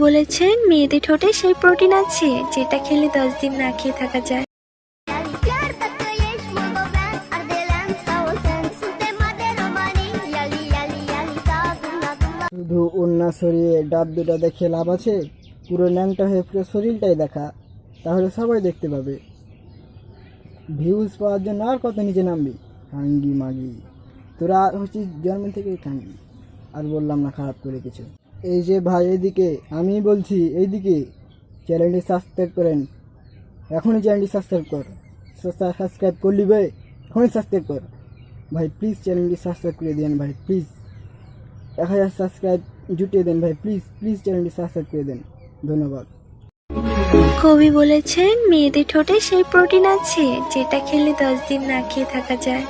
বলেছেন মেয়েদের ঠোঁটে সেই প্রোটিন আছে যেটা খেলে 10 দিন না খেয়ে থাকা যায়। শুধু ওড়না সরিয়ে ডাব দুটা দেখে লাভ আছে? পুরো ন্যাংটা হয়ে পুরো শরীরটাই দেখা, তাহলে সবাই দেখতে পাবে। ভিউজ পাওয়ার জন্য আর কত নিচে নামবি? খাঙ্গি মাগি, তোরা হচ্ছিস জন্ম থেকেই খাঙ্গি। আর বললাম না খারাপ করে কিছু। এই যে ভাই এইদিকে, আমি বলছি এইদিকে, চ্যানেলটি সাবস্ক্রাইব করেন, এখনই চ্যানেলটি সাবস্ক্রাইব কর। সাবস্ক্রাইব করলি ভাই, এখনই সাবস্ক্রাইব কর ভাই, প্লিজ চ্যানেলটি সাবস্ক্রাইব করে দেন ভাই, প্লিজ 1000 সাবস্ক্রাইব জুটিয়ে দেন ভাই, প্লিজ প্লিজ চ্যানেলটি সাবস্ক্রাইব করে দেন। ধন্যবাদ। কবি বলেছেন মেয়েদের ঠোঁটে সেই প্রোটিন আছে যেটা খেলে 10 দিন না খেয়ে থাকা যায়।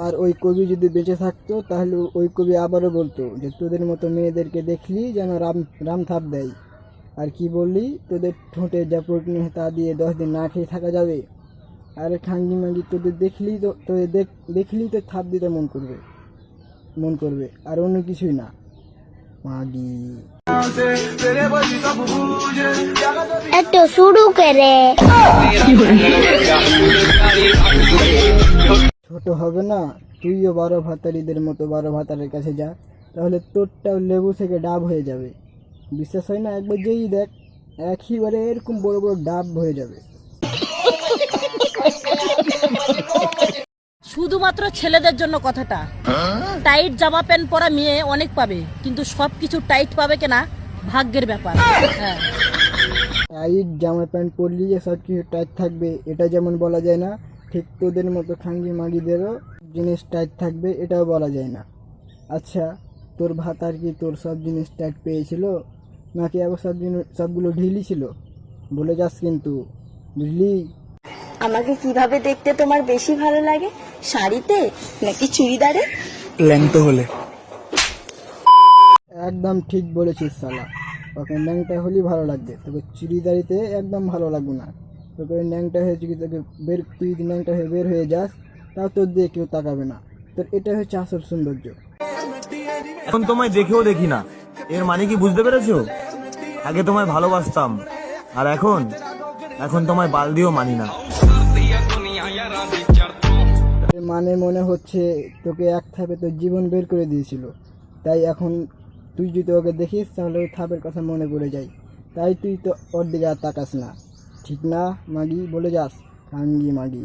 আর ওই কবি যদি বেঁচে থাকতো তাহলে ওই কবি আবারও বলতো যে তোদের মতো মেয়েদেরকে দেখলি যেন রাম থাপ দেয়। আর কি বললি, তোদের ঠোঁটে যা প্রোটিন তা দিয়ে 10 দিন না খেয়ে থাকা যাবে। আরে খাঙ্গি মাঙ্গি, তোদের দেখলি তো থাপ দিতে মন করবে আর অন্য কিছুই না। মাগি একটু শুরু করে ছোট হবে না, তুইও 12 ভাতারিদের মতো 12 ভাতারের কাছে যা, তাহলে তোরটাও লেবু থেকে ডাব হয়ে যাবে। বিশ্বাস হয় না? একবার যেই দেখ, একইবারে এরকম বড় বড় ডাব হয়ে যাবে। শুধুমাত্র ছেলেদের জন্য কথাটা। টাইট জামা প্যান্ট পরা মেয়ে অনেক পাবে, কিন্তু সবকিছু টাইট পাবে কিনা ভাগ্যের ব্যাপার। হ্যাঁ, টাইট জামা প্যান্ট পরলি যে সব কিছু টাইট থাকবে এটা যেমন বলা যায় না, ঠিক তোদের মতো খাঙ্গি মাগিদেরও জিনিস টাইট থাকবে এটাও বলা যায় না। আচ্ছা, তোর ভাতার কি তোর সব জিনিস টাইট পেয়েছিল, নাকি আবার সবগুলো ঢিলি ছিল? বলে যাস কিন্তু, বুঝলি? আমাকে কিভাবে দেখতে তোমার বেশি ভালো লাগে, শাড়িতে নাকি চুড়িদারে? ল্যাংটো হলে। একদম ঠিক বলেছিস শালা, তোকে ন্যাংটা হলেই ভালো লাগবে, তোকে চুড়িদারিতে একদম ভালো লাগবে না। তোকে ন্যাংটা হয়ে তুই যদি ন্যাংটা হয়ে বের হয়ে যাস তাও তোর দিয়ে কেউ তাকাবে না। তোর এটা হচ্ছে আসল সৌন্দর্য। এখন তোমায় দেখেও দেখি না, এর মানে কি বুঝতে পেরেছো? আগে তোমায় ভালোবাসতাম, আর এখন তোমায় বাল দিয়েও মানি না। মানে মনে হচ্ছে তোকে এক থাপে তোর জীবন বের করে দিয়েছিল, তাই এখন তুই যদি ওকে দেখিস তাহলে ওই থাপের কথা মনে পড়ে যায়, তাই তুই তো ওর দিকে আর তাকাস না। ঠিক না মাগি? বলে যাস খাঙ্গি মাগি।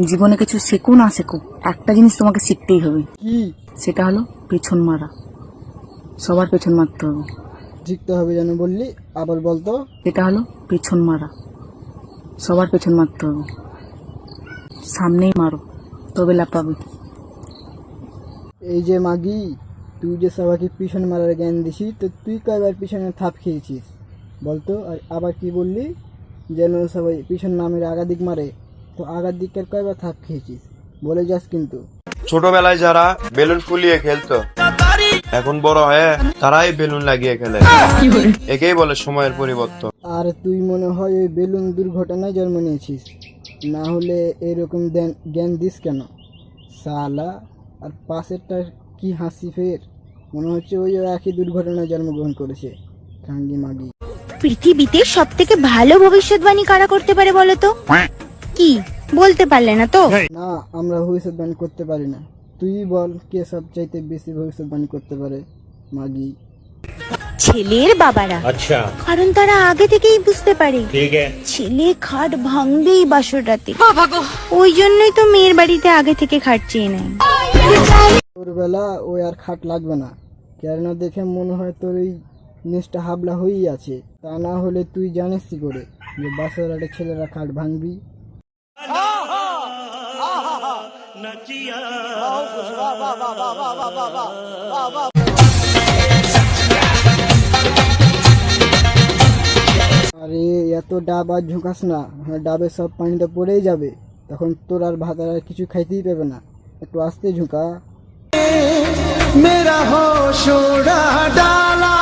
জীবনে কিছু শেখো না শেখো, একটা জিনিস তোমাকে শিখতেই হবে। কি? সেটা হলো পেছন মারা। সবার পেছন মারতে হবে। শিখতে হবে যেন বললি, আবার বলতো। এটা হলো পেছন মারা, সবার পেছন মারতে হবে। সামনেই মারো, তবে লাফাবে। এই যে মাগি, তুই যে সবাইকে পিছনে মারার জ্ঞান দিছি, তো তুই কয়বার পিছনে থাপ খেয়েছিস বলতো? আর আবার কি বললি যেন সবাই পিছন নামের আগাদিক মারে, তো আগার দিককার কয়বার থাপ খেয়েছিস? বলে যাস কিন্তু। ছোটবেলায় যারা বেলুন ফুলিয়ে খেলতো, এখন বড় হয়ে তারাই বেলুন লাগিয়ে খেলে। একেই বলে সময়ের পরিবর্তন। আর তুই মনে হয় ওই বেলুন দুর্ঘটনায় জন্ম নিয়েছিস, না হলে এরকম জ্ঞান দিস কেন শালা? আর পাশেরটা কি হাসি ফের, মনে হচ্ছে ওই একই দুর্ঘটনায় জন্মগ্রহণ করেছে। খাঙ্গি মাগি। পৃথিবীতে সব থেকে ভালো ভবিষ্যৎবাণী কারা করতে পারে বলো তো? কি বলতে পারলে না তো? না, আমরা ভবিষ্যৎবাণী করতে পারি না। তুই বল, কে সবচাইতে বেশি ভবিষ্যৎবাণী করতে পারে? মাগি। ছেলের বাবারা। আচ্ছা, কারণ তারা আগে থেকেই বুঝতে পারে ছেলে খাট ভাঙবেই বাসর রাতে, ওই জন্যই তো মেয়ের বাড়িতে আগে থেকে খাট চেয়ে নেয়। তোর বেলা ওই আর খাট লাগবে না, কেননা দেখে মনে হয় তোর এই জিনিসটা হাবলা হয়েই আছে। তা না হলে তুই জানিস কি করে যে বাসর রাতে ছেলেরা খাট ভাঙবি? আরে এত ডাব আর ঝুঁকাস না, ডাবের সব পানিটা পড়েই যাবে, তখন তোর আর ভাত আর কিছু খাইতেই পাবে না। একটু আস্তে ঝুঁকা। মেরা হোশ উড়া ডালা।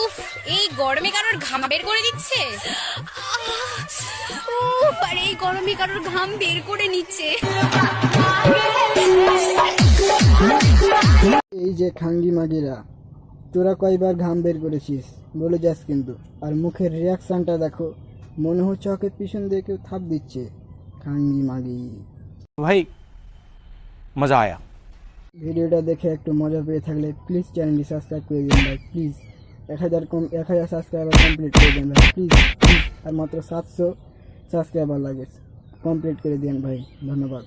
উফ, উফ, এই গরমে কারোর ঘাম বের করে দিচ্ছে। আর এই গরমে কারোর ঘাম বের করে নিচ্ছে। এই যে খাঙ্গি মাগিরা, তোরা কয়বার ঘাম বের করেছিস বলে যাস কিন্তু। আর মুখের রিয়াকশনটা দেখো, মনে হচ্ছে চোখের পিছন দিয়ে কেউ থাপ দিচ্ছে। খাঙ্গি মাগি ভাই মজা আয়া। ভিডিওটা দেখে একটু মজা পেয়ে থাকলে প্লিজ চ্যানেলটি সাবস্ক্রাইব করে দিন ভাই, প্লিজ। 1000 সাবস্ক্রাইবার কমপ্লিট করে দেন ভাই, প্লিজ প্লিজ। আর মাত্র 700 সাবস্ক্রাইবার লাগে, কমপ্লিট করে দিন ভাই, ধন্যবাদ।